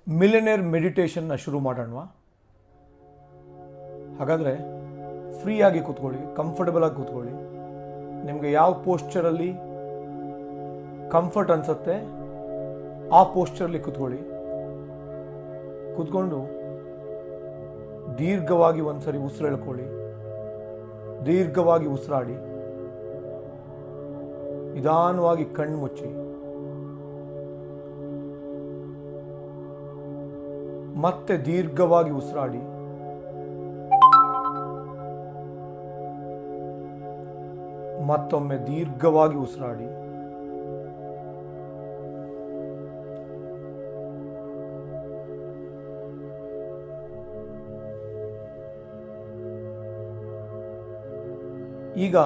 Millionaire ಮೆಡಿಟೇಷನ್ನ ಶುರು ಮಾಡೋಣವಾ? ಹಾಗಾದರೆ ಫ್ರೀಯಾಗಿ ಕೂತ್ಕೊಳ್ಳಿ, ಕಂಫರ್ಟಬಲ್ ಆಗಿ ಕೂತ್ಕೊಳ್ಳಿ. ನಿಮಗೆ ಯಾವ ಪೋಸ್ಚರಲ್ಲಿ ಕಂಫರ್ಟ್ ಅನಿಸುತ್ತೆ ಆ ಪೋಸ್ಚರಲ್ಲಿ ಕೂತ್ಕೊಳ್ಳಿ. ಕೂತ್ಕೊಂಡು ದೀರ್ಘವಾಗಿ ಒಂದ್ಸರಿ ಉಸಿರು ಎಳ್ಕೊಳ್ಳಿ, ದೀರ್ಘವಾಗಿ ಉಸಿರಾಡಿ, ನಿಧಾನವಾಗಿ ಕಣ್ಣು ಮುಚ್ಚಿ, ಮತ್ತೆ ದೀರ್ಘವಾಗಿ ಉಸಿರಾಡಿ, ಮತ್ತೊಮ್ಮೆ ದೀರ್ಘವಾಗಿ ಉಸಿರಾಡಿ. ಈಗ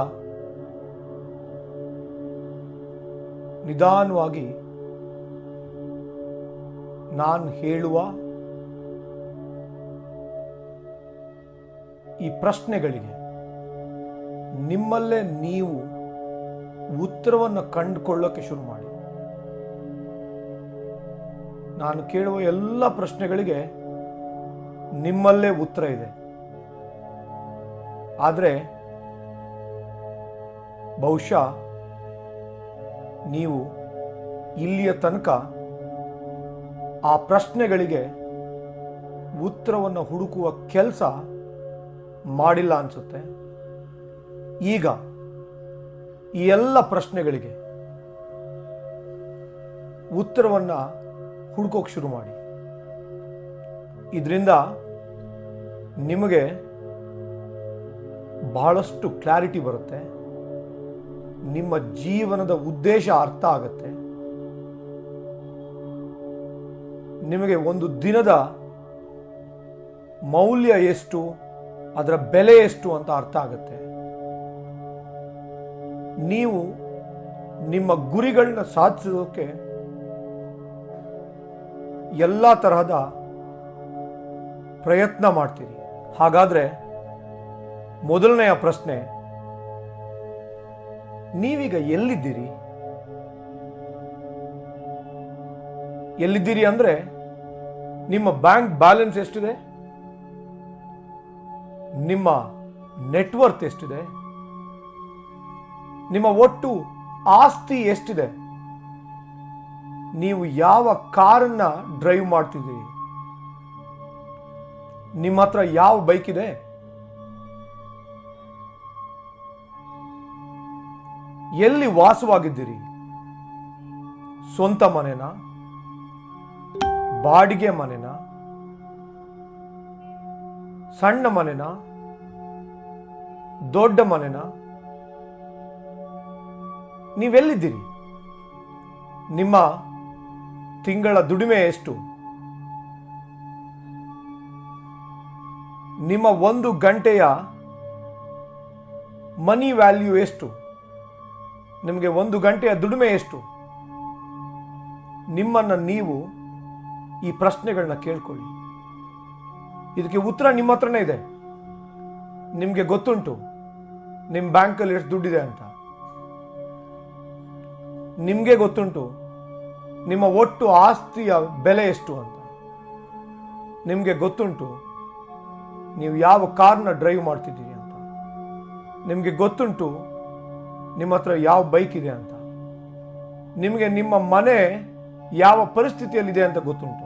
ನಿಧಾನವಾಗಿ ನಾನು ಹೇಳುವ ಈ ಪ್ರಶ್ನೆಗಳಿಗೆ ನಿಮ್ಮಲ್ಲೇ ನೀವು ಉತ್ತರವನ್ನು ಕಂಡುಕೊಳ್ಳೋಕೆ ಶುರು ಮಾಡಿ. ನಾನು ಕೇಳುವ ಎಲ್ಲ ಪ್ರಶ್ನೆಗಳಿಗೆ ನಿಮ್ಮಲ್ಲೇ ಉತ್ತರ ಇದೆ. ಆದರೆ ಬಹುಶಃ ನೀವು ಇಲ್ಲಿಯ ತನಕ ಆ ಪ್ರಶ್ನೆಗಳಿಗೆ ಉತ್ತರವನ್ನು ಹುಡುಕುವ ಕೆಲಸ ಮಾಡಿಲ್ಲ ಅನಿಸುತ್ತೆ. ಈಗ ಈ ಎಲ್ಲ ಪ್ರಶ್ನೆಗಳಿಗೆ ಉತ್ತರವನ್ನು ಹುಡುಕೋಕೆ ಶುರು ಮಾಡಿ. ಇದರಿಂದ ನಿಮಗೆ ಬಹಳಷ್ಟು ಕ್ಲಾರಿಟಿ ಬರುತ್ತೆ, ನಿಮ್ಮ ಜೀವನದ ಉದ್ದೇಶ ಅರ್ಥ ಆಗುತ್ತೆ, ನಿಮಗೆ ಒಂದು ದಿನದ ಮೌಲ್ಯ ಎಷ್ಟು, ಅದರ ಬೆಲೆ ಎಷ್ಟು ಅಂತ ಅರ್ಥ ಆಗುತ್ತೆ. ನೀವು ನಿಮ್ಮ ಗುರಿಗಳನ್ನ ಸಾಧಿಸೋಕೆ ಎಲ್ಲ ತರಹದ ಪ್ರಯತ್ನ ಮಾಡ್ತೀರಿ. ಹಾಗಾದ್ರೆ ಮೊದಲನೆಯ ಪ್ರಶ್ನೆ, ನೀವೀಗ ಎಲ್ಲಿದ್ದೀರಿ? ಎಲ್ಲಿದ್ದೀರಿ ಅಂದ್ರೆ ನಿಮ್ಮ ಬ್ಯಾಂಕ್ ಬ್ಯಾಲೆನ್ಸ್ ಎಷ್ಟಿದೆ, ನಿಮ್ಮ ನೆಟ್ವರ್ತ್ ಎಷ್ಟಿದೆ, ನಿಮ್ಮ ಒಟ್ಟು ಆಸ್ತಿ ಎಷ್ಟಿದೆ, ನೀವು ಯಾವ ಕಾರನ್ನ ಡ್ರೈವ್ ಮಾಡ್ತಿದ್ದೀರಿ, ನಿಮ್ಮ ಹತ್ರ ಯಾವ ಬೈಕ್ ಇದೆ, ಎಲ್ಲಿ ವಾಸವಾಗಿದ್ದೀರಿ, ಸ್ವಂತ ಮನೆನಾ, ಬಾಡಿಗೆ ಮನೆನಾ, ಸಣ್ಣ ಮನೆನಾ, ದೊಡ್ಡ ಮನೆನಾ, ನೀವೆಲ್ಲಿದ್ದೀರಿ? ನಿಮ್ಮ ತಿಂಗಳ ದುಡಿಮೆ ಎಷ್ಟು, ನಿಮ್ಮ ಒಂದು ಗಂಟೆಯ ಮನಿ ವ್ಯಾಲ್ಯೂ ಎಷ್ಟು, ನಿಮಗೆ ಒಂದು ಗಂಟೆಯ ದುಡಿಮೆ ಎಷ್ಟು? ನಿಮ್ಮನ್ನು ನೀವು ಈ ಪ್ರಶ್ನೆಗಳನ್ನ ಕೇಳ್ಕೊಳ್ಳಿ. ಇದಕ್ಕೆ ಉತ್ತರ ನಿಮ್ಮ ಹತ್ರನೇ ಇದೆ. ನಿಮಗೆ ಗೊತ್ತುಂಟು ನಿಮ್ಮ ಬ್ಯಾಂಕಲ್ಲಿ ಎಷ್ಟು ದುಡ್ಡಿದೆ ಅಂತ. ನಿಮಗೆ ಗೊತ್ತುಂಟು ನಿಮ್ಮ ಒಟ್ಟು ಆಸ್ತಿಯ ಬೆಲೆ ಎಷ್ಟು ಅಂತ. ನಿಮಗೆ ಗೊತ್ತುಂಟು ನೀವು ಯಾವ ಕಾರ್ನ ಡ್ರೈವ್ ಮಾಡ್ತಿದ್ದೀರಿ ಅಂತ. ನಿಮಗೆ ಗೊತ್ತುಂಟು ನಿಮ್ಮ ಹತ್ರ ಯಾವ ಬೈಕ್ ಇದೆ ಅಂತ. ನಿಮಗೆ ನಿಮ್ಮ ಮನೆ ಯಾವ ಪರಿಸ್ಥಿತಿಯಲ್ಲಿದೆ ಅಂತ ಗೊತ್ತುಂಟು.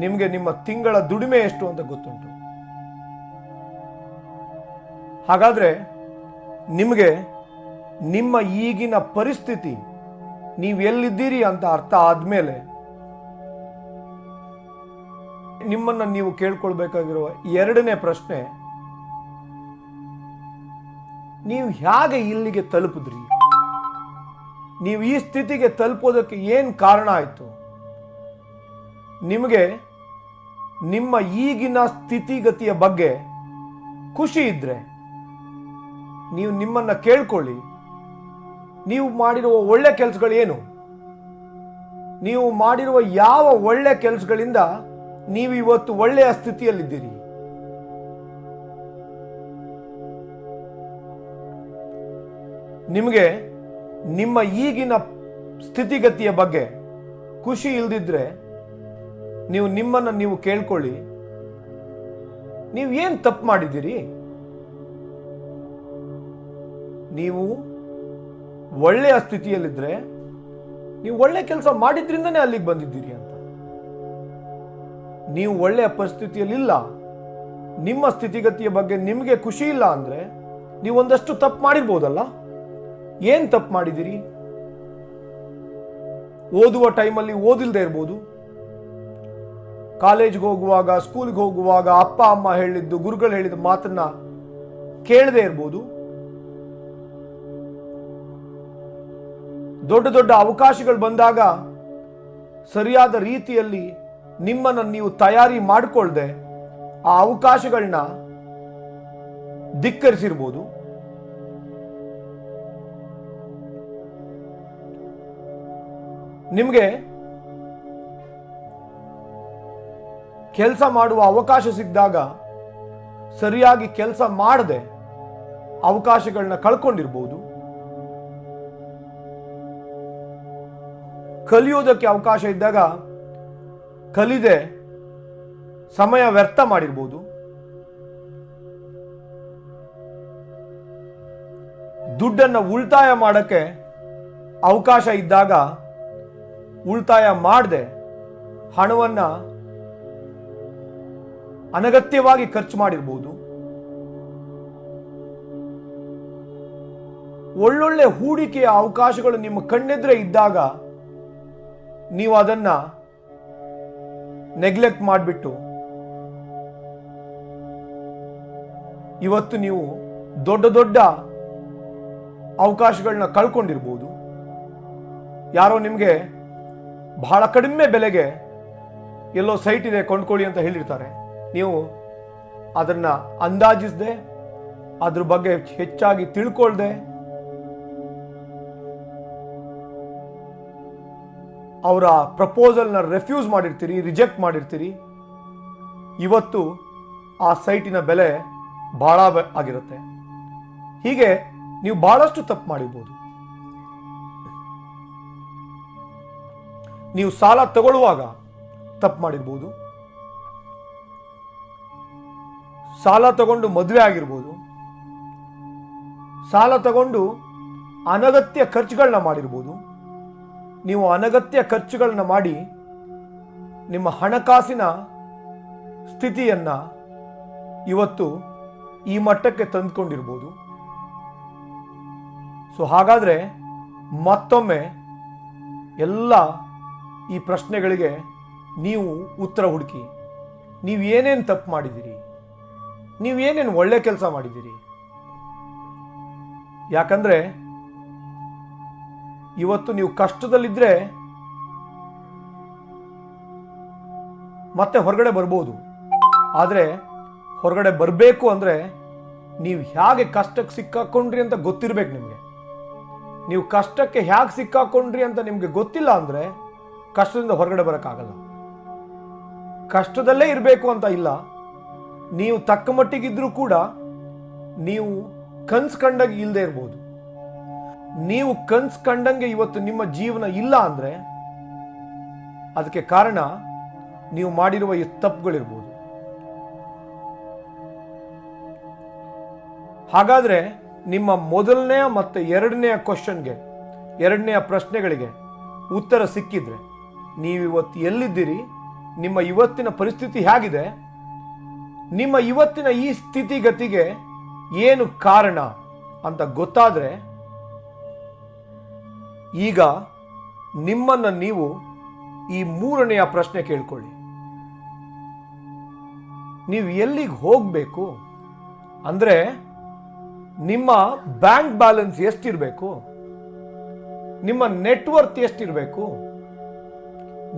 ನಿಮಗೆ ನಿಮ್ಮ ತಿಂಗಳ ದುಡಿಮೆ ಎಷ್ಟು ಅಂತ ಗೊತ್ತುಂಟು. ಹಾಗಾದ್ರೆ ನಿಮಗೆ ನಿಮ್ಮ ಈಗಿನ ಪರಿಸ್ಥಿತಿ, ನೀವು ಎಲ್ಲಿದ್ದೀರಿ ಅಂತ ಅರ್ಥ ಆದ್ಮೇಲೆ ನಿಮ್ಮನ್ನು ನೀವು ಕೇಳ್ಕೊಳ್ಬೇಕಾಗಿರುವ ಎರಡನೇ ಪ್ರಶ್ನೆ, ನೀವು ಹೇಗೆ ಇಲ್ಲಿಗೆ ತಲುಪಿದ್ರಿ? ನೀವು ಈ ಸ್ಥಿತಿಗೆ ತಲುಪೋದಕ್ಕೆ ಏನು ಕಾರಣ ಆಯಿತು? ನಿಮಗೆ ನಿಮ್ಮ ಈಗಿನ ಸ್ಥಿತಿಗತಿಯ ಬಗ್ಗೆ ಖುಷಿ ಇದ್ರೆ ನೀವು ನಿಮ್ಮನ್ನು ಕೇಳ್ಕೊಳ್ಳಿ, ನೀವು ಮಾಡಿರುವ ಒಳ್ಳೆ ಕೆಲಸಗಳು ಏನು? ನೀವು ಮಾಡಿರುವ ಯಾವ ಒಳ್ಳೆ ಕೆಲಸಗಳಿಂದ ನೀವು ಇವತ್ತು ಒಳ್ಳೆಯ ಸ್ಥಿತಿಯಲ್ಲಿದ್ದೀರಿ? ನಿಮಗೆ ನಿಮ್ಮ ಈಗಿನ ಸ್ಥಿತಿಗತಿಯ ಬಗ್ಗೆ ಖುಷಿ ಇಲ್ದಿದ್ರೆ ನೀವು ನಿಮ್ಮನ್ನು ನೀವು ಕೇಳ್ಕೊಳ್ಳಿ, ನೀವು ಏನು ತಪ್ಪು ಮಾಡಿದ್ದೀರಿ? ನೀವು ಒಳ್ಳೆಯ ಸ್ಥಿತಿಯಲ್ಲಿದ್ದರೆ ನೀವು ಒಳ್ಳೆ ಕೆಲಸ ಮಾಡಿದ್ರಿಂದನೇ ಅಲ್ಲಿಗೆ ಬಂದಿದ್ದೀರಿ ಅಂತ. ನೀವು ಒಳ್ಳೆಯ ಪರಿಸ್ಥಿತಿಯಲ್ಲಿಲ್ಲ, ನಿಮ್ಮ ಸ್ಥಿತಿಗತಿಯ ಬಗ್ಗೆ ನಿಮಗೆ ಖುಷಿ ಇಲ್ಲ ಅಂದರೆ ನೀವು ಒಂದಷ್ಟು ತಪ್ಪು ಮಾಡಿರ್ಬೋದಲ್ಲ. ಏನು ತಪ್ಪು ಮಾಡಿದ್ದೀರಿ? ಓದುವ ಟೈಮಲ್ಲಿ ಓದಿಲ್ಲದೆ ಇರ್ಬೋದು, ಕಾಲೇಜ್ಗೆ ಹೋಗುವಾಗ, ಸ್ಕೂಲ್ಗೆ ಹೋಗುವಾಗ ಅಪ್ಪ ಅಮ್ಮ ಹೇಳಿದ್ದು, ಗುರುಗಳು ಹೇಳಿದ ಮಾತನ್ನ ಕೇಳದೆ ಇರ್ಬೋದು, ದೊಡ್ಡ ದೊಡ್ಡ ಅವಕಾಶಗಳು ಬಂದಾಗ ಸರಿಯಾದ ರೀತಿಯಲ್ಲಿ ನಿಮ್ಮನ್ನು ನೀವು ತಯಾರಿ ಮಾಡಿಕೊಳ್ಳದೆ ಆ ಅವಕಾಶಗಳನ್ನ ಧಿಕ್ಕರಿಸಿರ್ಬೋದು. ನಿಮಗೆ ಕೆಲಸ ಮಾಡುವ ಅವಕಾಶ ಸಿಕ್ಕಿದಾಗ ಸರಿಯಾಗಿ ಕೆಲಸ ಮಾಡದೆ ಅವಕಾಶಗಳನ್ನ ಕಳ್ಕೊಂಡಿರ್ಬೋದು. ಕಲಿಯೋದಕ್ಕೆ ಅವಕಾಶ ಇದ್ದಾಗ ಕಲಿದೆ ಸಮಯ ವ್ಯರ್ಥ ಮಾಡಿರ್ಬೋದು. ದುಡ್ಡನ್ನು ಉಳಿತಾಯ ಮಾಡೋಕ್ಕೆ ಅವಕಾಶ ಇದ್ದಾಗ ಉಳಿತಾಯ ಮಾಡದೆ ಹಣವನ್ನು ಅನಗತ್ಯವಾಗಿ ಖರ್ಚು ಮಾಡಿರ್ಬೋದು. ಒಳ್ಳೊಳ್ಳೆ ಹೂಡಿಕೆಯ ಅವಕಾಶಗಳು ನಿಮ್ಮ ಕಣ್ಣೆದುರೇ ಇದ್ದಾಗ ನೀವು ಅದನ್ನ ನೆಗ್ಲೆಕ್ಟ್ ಮಾಡಿಬಿಟ್ಟು ಇವತ್ತು ನೀವು ದೊಡ್ಡ ದೊಡ್ಡ ಅವಕಾಶಗಳನ್ನ ಕಳ್ಕೊಂಡಿರ್ಬೋದು. ಯಾರೋ ನಿಮಗೆ ಬಹಳ ಕಡಿಮೆ ಬೆಲೆಗೆ ಎಲ್ಲೋ ಸೈಟ್ ಇದೆ ಕೊಂಡ್ಕೊಳ್ಳಿ ಅಂತ ಹೇಳಿರ್ತಾರೆ. ನೀವು ಅದನ್ನ ಅಂದಾಜಿಸದೆ, ಅದ್ರ ಬಗ್ಗೆ ಹೆಚ್ಚಾಗಿ ತಿಳ್ಕೊಳ್ದೆ, ಅವರ ಪ್ರಪೋಸಲ್ನ ರೆಫ್ಯೂಸ್ ಮಾಡಿರ್ತೀರಿ, ರಿಜೆಕ್ಟ್ ಮಾಡಿರ್ತೀರಿ. ಇವತ್ತು ಆ ಸೈಟಿನ ಬೆಲೆ ಬಹಳ ಆಗಿರುತ್ತೆ. ಹೀಗೆ ನೀವು ಬಹಳಷ್ಟು ತಪ್ಪು ಮಾಡಿರ್ಬೋದು. ನೀವು ಸಾಲ ತಗೊಳ್ಳುವಾಗ ತಪ್ಪು ಮಾಡಿರ್ಬೋದು, ಸಾಲ ತಗೊಂಡು ಮದುವೆ ಆಗಿರ್ಬೋದು, ಸಾಲ ತಗೊಂಡು ಅನಗತ್ಯ ಖರ್ಚುಗಳನ್ನ ಮಾಡಿರ್ಬೋದು. ನೀವು ಅನಗತ್ಯ ಖರ್ಚುಗಳನ್ನ ಮಾಡಿ ನಿಮ್ಮ ಹಣಕಾಸಿನ ಸ್ಥಿತಿಯನ್ನ ಇವತ್ತು ಈ ಮಟ್ಟಕ್ಕೆ ತಂದುಕೊಂಡಿರ್ಬೋದು. ಸೊ ಹಾಗಾದ್ರೆ ಮತ್ತೊಮ್ಮೆ ಎಲ್ಲ ಈ ಪ್ರಶ್ನೆಗಳಿಗೆ ನೀವು ಉತ್ತರ ಹುಡುಕಿ. ನೀವು ಏನೇನು ತಪ್ಪು ಮಾಡಿದ್ದೀರಿ, ನೀವು ಏನೇನು ಒಳ್ಳೆ ಕೆಲಸ ಮಾಡಿದ್ದೀರಿ. ಯಾಕಂದ್ರೆ ಇವತ್ತು ನೀವು ಕಷ್ಟದಲ್ಲಿದ್ದರೆ ಮತ್ತೆ ಹೊರಗಡೆ ಬರ್ಬೋದು. ಆದರೆ ಹೊರಗಡೆ ಬರಬೇಕು ಅಂದರೆ ನೀವು ಹೇಗೆ ಕಷ್ಟಕ್ಕೆ ಸಿಕ್ಕಾಕೊಂಡ್ರಿ ಅಂತ ಗೊತ್ತಿರಬೇಕು ನಿಮಗೆ. ನೀವು ಕಷ್ಟಕ್ಕೆ ಹೇಗೆ ಸಿಕ್ಕಾಕೊಂಡ್ರಿ ಅಂತ ನಿಮಗೆ ಗೊತ್ತಿಲ್ಲ ಅಂದರೆ ಕಷ್ಟದಿಂದ ಹೊರಗಡೆ ಬರೋಕ್ಕಾಗಲ್ಲ. ಕಷ್ಟದಲ್ಲೇ ಇರಬೇಕು ಅಂತ ಇಲ್ಲ, ನೀವು ತಕ್ಕ ಮಟ್ಟಿಗಿದ್ರೂ ಕೂಡ ನೀವು ಕನ್ಸು ಕಂಡಾಗ ಇಲ್ಲದೆ ಇರ್ಬೋದು. ನೀವು ಕನ್ಸು ಕಂಡಂಗೆ ಇವತ್ತು ನಿಮ್ಮ ಜೀವನ ಇಲ್ಲ ಅಂದರೆ ಅದಕ್ಕೆ ಕಾರಣ ನೀವು ಮಾಡಿರುವ ಈ ತಪ್ಪುಗಳಿರ್ಬೋದು. ಹಾಗಾದ್ರೆ ನಿಮ್ಮ ಮೊದಲನೆಯ ಮತ್ತು ಎರಡನೆಯ ಕ್ವಶನ್ಗೆ, ಎರಡನೆಯ ಪ್ರಶ್ನೆಗಳಿಗೆ ಉತ್ತರ ಸಿಕ್ಕಿದ್ರೆ ನೀವಿವತ್ತು ಎಲ್ಲಿದ್ದೀರಿ, ನಿಮ್ಮ ಇವತ್ತಿನ ಪರಿಸ್ಥಿತಿ ಹೇಗಿದೆ, ನಿಮ್ಮ ಇವತ್ತಿನ ಈ ಸ್ಥಿತಿಗತಿಗೆ ಏನು ಕಾರಣ ಅಂತ ಗೊತ್ತಾದರೆ ಈಗ ನಿಮ್ಮನ್ನು ನೀವು ಈ ಮೂರನೆಯ ಪ್ರಶ್ನೆ ಕೇಳ್ಕೊಳ್ಳಿ. ನೀವು ಎಲ್ಲಿಗೆ ಹೋಗಬೇಕು ಅಂದರೆ ನಿಮ್ಮ ಬ್ಯಾಂಕ್ ಬ್ಯಾಲೆನ್ಸ್ ಎಷ್ಟಿರಬೇಕು, ನಿಮ್ಮ ನೆಟ್ವರ್ತ್ ಎಷ್ಟಿರಬೇಕು,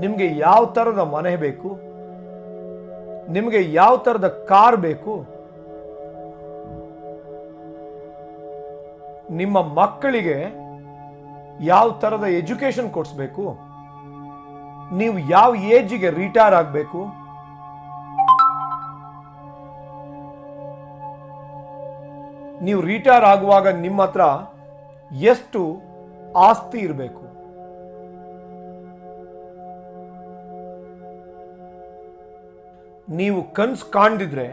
ನಿಮಗೆ ಯಾವ ಥರದ ಮನೆ ಬೇಕು, ನಿಮಗೆ ಯಾವ ಥರದ ಕಾರ್ ಬೇಕು, ನಿಮ್ಮ ಮಕ್ಕಳಿಗೆ ಯಾವ ಥರದ ಎಜುಕೇಶನ್ ಕೊಡಿಸ್ಬೇಕು, ನೀವು ಯಾವ ಏಜಿಗೆ ರಿಟೈರ್ ಆಗಬೇಕು, ನೀವು ರಿಟೈರ್ ಆಗುವಾಗ ನಿಮ್ಮ ಹತ್ರ ಎಷ್ಟು ಆಸ್ತಿ ಇರಬೇಕು, ನೀವು ಕನಸು ಕಾಣದಿದ್ರೆ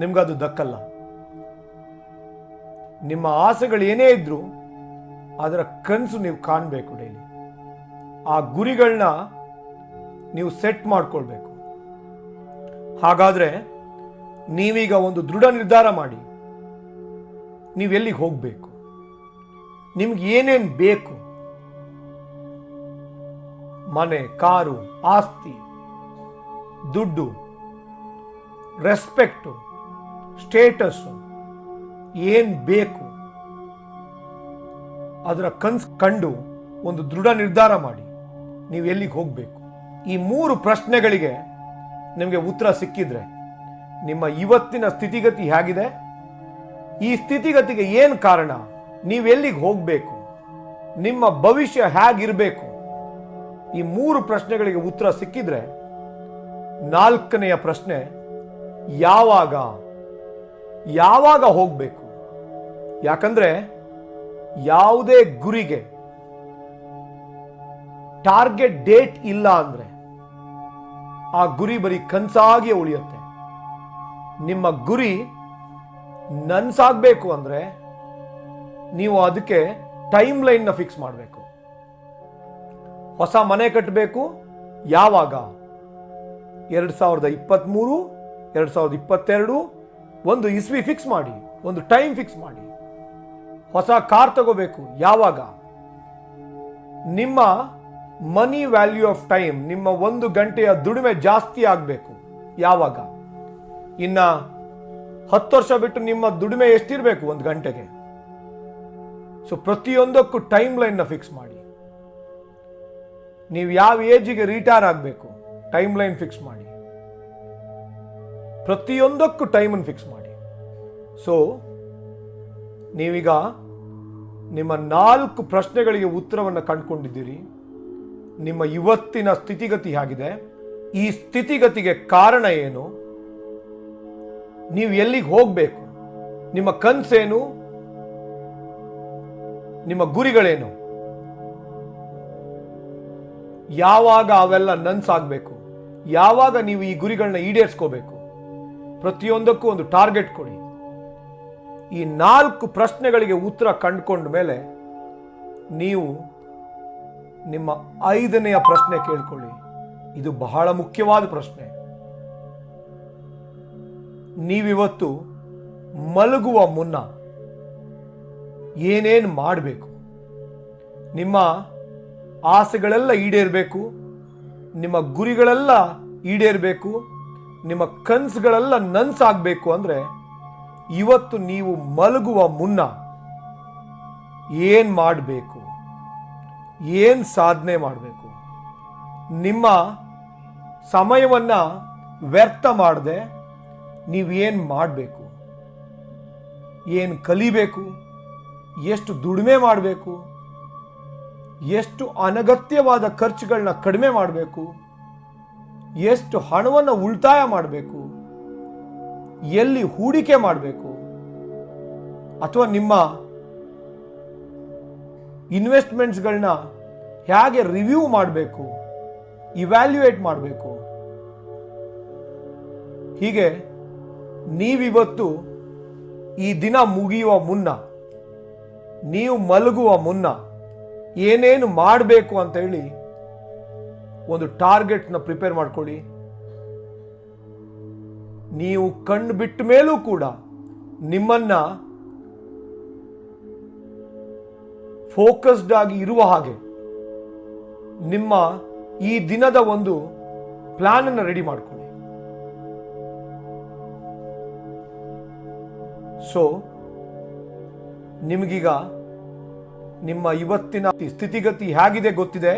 ನಿಮ್ಗದು ದಕ್ಕಲ್ಲ. ನಿಮ್ಮ ಆಸೆಗಳು ಏನೇ ಇದ್ರೂ ಅದರ ಕನಸು ನೀವು ಕಾಣಬೇಕು. ಡೈಲಿ ಆ ಗುರಿಗಳನ್ನ ನೀವು ಸೆಟ್ ಮಾಡ್ಕೊಳ್ಬೇಕು. ಹಾಗಾದ್ರೆ ನೀವೀಗ ಒಂದು ದೃಢ ನಿರ್ಧಾರ ಮಾಡಿ, ನೀವೆಲ್ಲಿಗೆ ಹೋಗಬೇಕು, ನಿಮ್ಗೆ ಏನೇನು ಬೇಕು, ಮನೆ, ಕಾರು, ಆಸ್ತಿ, ದುಡ್ಡು, ರೆಸ್ಪೆಕ್ಟು, ಸ್ಟೇಟಸ್ಸು ಏನು ಬೇಕು ಅದರ ಕನಸು ಕಂಡು ಒಂದು ದೃಢ ನಿರ್ಧಾರ ಮಾಡಿ ನೀವು ಎಲ್ಲಿಗೆ ಹೋಗಬೇಕು. ಈ 3 ಪ್ರಶ್ನೆಗಳಿಗೆ ನಿಮಗೆ ಉತ್ತರ ಸಿಕ್ಕಿದ್ರೆ ನಿಮ್ಮ ಇವತ್ತಿನ ಸ್ಥಿತಿಗತಿ ಹೇಗಿದೆ, ಈ ಸ್ಥಿತಿಗತಿಗೆ ಏನು ಕಾರಣ, ನೀವೆಲ್ಲಿಗೆ ಹೋಗಬೇಕು, ನಿಮ್ಮ ಭವಿಷ್ಯ ಹೇಗಿರಬೇಕು, ಈ 3 ಪ್ರಶ್ನೆಗಳಿಗೆ ಉತ್ತರ ಸಿಕ್ಕಿದ್ರೆ 4ನೆಯ ಪ್ರಶ್ನೆ ಯಾವಾಗ ಹೋಗಬೇಕು. ಯಾಕಂದ್ರೆ ಯಾವುದೇ ಗುರಿಗೆ ಟಾರ್ಗೆಟ್ ಡೇಟ್ ಇಲ್ಲ ಅಂದ್ರೆ ಆ ಗುರಿ ಬರೀ ಕನಸಾಗಿ ಉಳಿಯುತ್ತೆ. ನಿಮ್ಮ ಗುರಿ ನನ್ಸಾಗಬೇಕು ಅಂದ್ರೆ ನೀವು ಅದಕ್ಕೆ ಟೈಮ್ ಲೈನ್ ನ ಫಿಕ್ಸ್ ಮಾಡಬೇಕು. ಹೊಸ ಮನೆ ಕಟ್ಟಬೇಕು, ಯಾವಾಗ, 2023, 2022, ಒಂದು ಇಸ್ವಿ ಫಿಕ್ಸ್ ಮಾಡಿ, ಒಂದು ಟೈಮ್ ಫಿಕ್ಸ್ ಮಾಡಿ. ಹೊಸ ಕಾರ್ ತಗೋಬೇಕು, ಯಾವಾಗ. ನಿಮ್ಮ ಮನಿ ವ್ಯಾಲ್ಯೂ ಆಫ್ ಟೈಮ್, ನಿಮ್ಮ 1 ಗಂಟೆಯ ದುಡಿಮೆ ಜಾಸ್ತಿ ಆಗಬೇಕು, ಯಾವಾಗ. ಇನ್ನ 10 ವರ್ಷ ಬಿಟ್ಟು ನಿಮ್ಮ ದುಡಿಮೆ ಎಷ್ಟಿರಬೇಕು 1 ಗಂಟೆಗೆ. ಸೊ ಪ್ರತಿಯೊಂದಕ್ಕೂ ಟೈಮ್ ಲೈನ್ ನ ಫಿಕ್ಸ್ ಮಾಡಿ. ನೀವು ಯಾವ ಏಜಿಗೆ ರಿಟೈರ್ ಆಗಬೇಕು, ಟೈಮ್ ಲೈನ್ ಫಿಕ್ಸ್ ಮಾಡಿ. ಪ್ರತಿಯೊಂದಕ್ಕೂ ಟೈಮನ್ನು ಫಿಕ್ಸ್ ಮಾಡಿ. ಸೊ ನೀವೀಗ ನಿಮ್ಮ 4 ಪ್ರಶ್ನೆಗಳಿಗೆ ಉತ್ತರವನ್ನು ಕಂಡುಕೊಂಡಿದ್ದೀರಿ. ನಿಮ್ಮ ಇವತ್ತಿನ ಸ್ಥಿತಿಗತಿ ಆಗಿದೆ, ಈ ಸ್ಥಿತಿಗತಿಗೆ ಕಾರಣ ಏನು, ನೀವು ಎಲ್ಲಿಗೆ ಹೋಗಬೇಕು, ನಿಮ್ಮ ಕನಸೇನು, ನಿಮ್ಮ ಗುರಿಗಳೇನು, ಯಾವಾಗ ಅವೆಲ್ಲ ನನ್ಸಾಗಬೇಕು, ಯಾವಾಗ ನೀವು ಈ ಗುರಿಗಳನ್ನ ಈಡೇರಿಸ್ಕೋಬೇಕು. ಪ್ರತಿಯೊಂದಕ್ಕೂ ಒಂದು ಟಾರ್ಗೆಟ್ ಕೊಡಿ. ಈ 4 ಪ್ರಶ್ನೆಗಳಿಗೆ ಉತ್ತರ ಕಂಡುಕೊಂಡ ಮೇಲೆ ನೀವು ನಿಮ್ಮ 5ನೆಯ ಪ್ರಶ್ನೆ ಕೇಳ್ಕೊಳ್ಳಿ. ಇದು ಬಹಳ ಮುಖ್ಯವಾದ ಪ್ರಶ್ನೆ. ನೀವಿವತ್ತು ಮಲಗುವ ಮುನ್ನ ಏನೇನು ಮಾಡಬೇಕು, ನಿಮ್ಮ ಆಸೆಗಳೆಲ್ಲ ಈಡೇರಬೇಕು, ನಿಮ್ಮ ಗುರಿಗಳೆಲ್ಲ ಈಡೇರಬೇಕು, ನಿಮ್ಮ ಕನಸುಗಳೆಲ್ಲ ನನ್ಸಾಗಬೇಕು ಅಂದ್ರೆ ಇವತ್ತು ನೀವು ಮಲಗುವ ಮುನ್ನ ಏನ್ ಮಾಡಬೇಕು, ಏನ್ ಸಾಧನೆ ಮಾಡಬೇಕು, ನಿಮ್ಮ ಸಮಯವನ್ನ ವ್ಯರ್ಥ ಮಾಡದೆ ನೀವೇನ್ ಮಾಡಬೇಕು, ಏನು ಕಲಿಬೇಕು, ಎಷ್ಟು ದುಡಿಮೆ ಮಾಡಬೇಕು, ಎಷ್ಟು ಅನಗತ್ಯವಾದ ಖರ್ಚುಗಳನ್ನ ಕಡಿಮೆ ಮಾಡಬೇಕು, ಎಷ್ಟು ಹಣವನ್ನು ಉಳಿತಾಯ ಮಾಡಬೇಕು, ಎಲ್ಲಿ ಹೂಡಿಕೆ ಮಾಡಬೇಕು, ಅಥವಾ ನಿಮ್ಮ ಇನ್ವೆಸ್ಟ್ಮೆಂಟ್ಸ್ಗಳನ್ನ ಹೇಗೆ ರಿವ್ಯೂ ಮಾಡಬೇಕು, ಇವ್ಯಾಲ್ಯೂಯೇಟ್ ಮಾಡಬೇಕು. ಹೀಗೆ ನೀವಿವತ್ತು ಈ ದಿನ ಮುಗಿಯುವ ಮುನ್ನ, ನೀವು ಮಲಗುವ ಮುನ್ನ ಏನೇನು ಮಾಡಬೇಕು ಅಂತ ಹೇಳಿ ಒಂದು ಟಾರ್ಗೆಟ್ನ ಪ್ರಿಪೇರ್ ಮಾಡ್ಕೊಳ್ಳಿ. ನೀವು ಕಣ್ಣು ಬಿಟ್ಟ ಮೇಲೂ ಕೂಡ ನಿಮ್ಮನ್ನ ಫೋಕಸ್ಡ್ ಆಗಿ ಇರುವ ಹಾಗೆ ನಿಮ್ಮ ಈ ದಿನದ ಒಂದು ಪ್ಲಾನ್ ಅನ್ನು ರೆಡಿ ಮಾಡ್ಕೊಳ್ಳಿ. ಸೊ ನಿಮಗೀಗ ನಿಮ್ಮ ಇವತ್ತಿನ ಸ್ಥಿತಿಗತಿ ಹೇಗಿದೆ ಗೊತ್ತಿದೆ,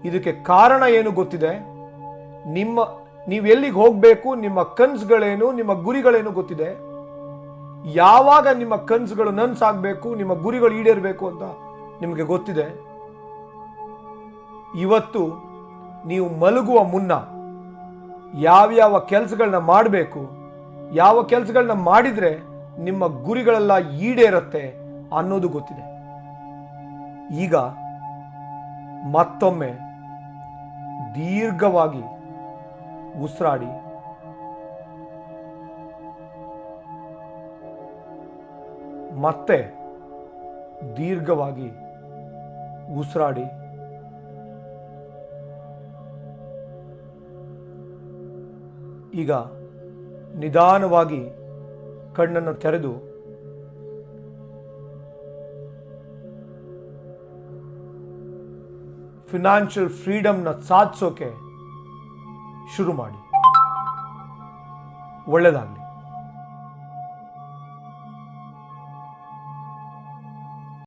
ಇದಕ್ಕೆ ಕಾರಣ ಏನು ಗೊತ್ತಿದೆ, ನೀವೆಲ್ಲಿಗೆ ಹೋಗಬೇಕು, ನಿಮ್ಮ ಕನಸುಗಳೇನು, ನಿಮ್ಮ ಗುರಿಗಳೇನು ಗೊತ್ತಿದೆ, ಯಾವಾಗ ನಿಮ್ಮ ಕನಸುಗಳು ನನ್ಸಾಗಬೇಕು, ನಿಮ್ಮ ಗುರಿಗಳು ಈಡೇರಬೇಕು ಅಂತ ನಿಮಗೆ ಗೊತ್ತಿದೆ. ಇವತ್ತು ನೀವು ಮಲಗುವ ಮುನ್ನ ಯಾವ್ಯಾವ ಕೆಲಸಗಳನ್ನ ಮಾಡಬೇಕು, ಯಾವ ಕೆಲಸಗಳನ್ನ ಮಾಡಿದ್ರೆ ನಿಮ್ಮ ಗುರಿಗಳೆಲ್ಲ ಈಡೇರುತ್ತೆ ಅನ್ನೋದು ಗೊತ್ತಿದೆ. ಈಗ ಮತ್ತೊಮ್ಮೆ ದೀರ್ಘವಾಗಿ ಉಸಿರಾಡಿ. ಮತ್ತೆ ದೀರ್ಘವಾಗಿ ಉಸಿರಾಡಿ. ಈಗ ನಿಧಾನವಾಗಿ ಕಣ್ಣನ್ನು ತೆರೆದು ಫಿನಾನ್ಷಿಯಲ್ ಫ್ರೀಡಮ್ನ ಸಾಧಿಸೋಕೆ ಶುರು ಮಾಡಿ. ಒಳ್ಳೆಯದಾಗಲಿ.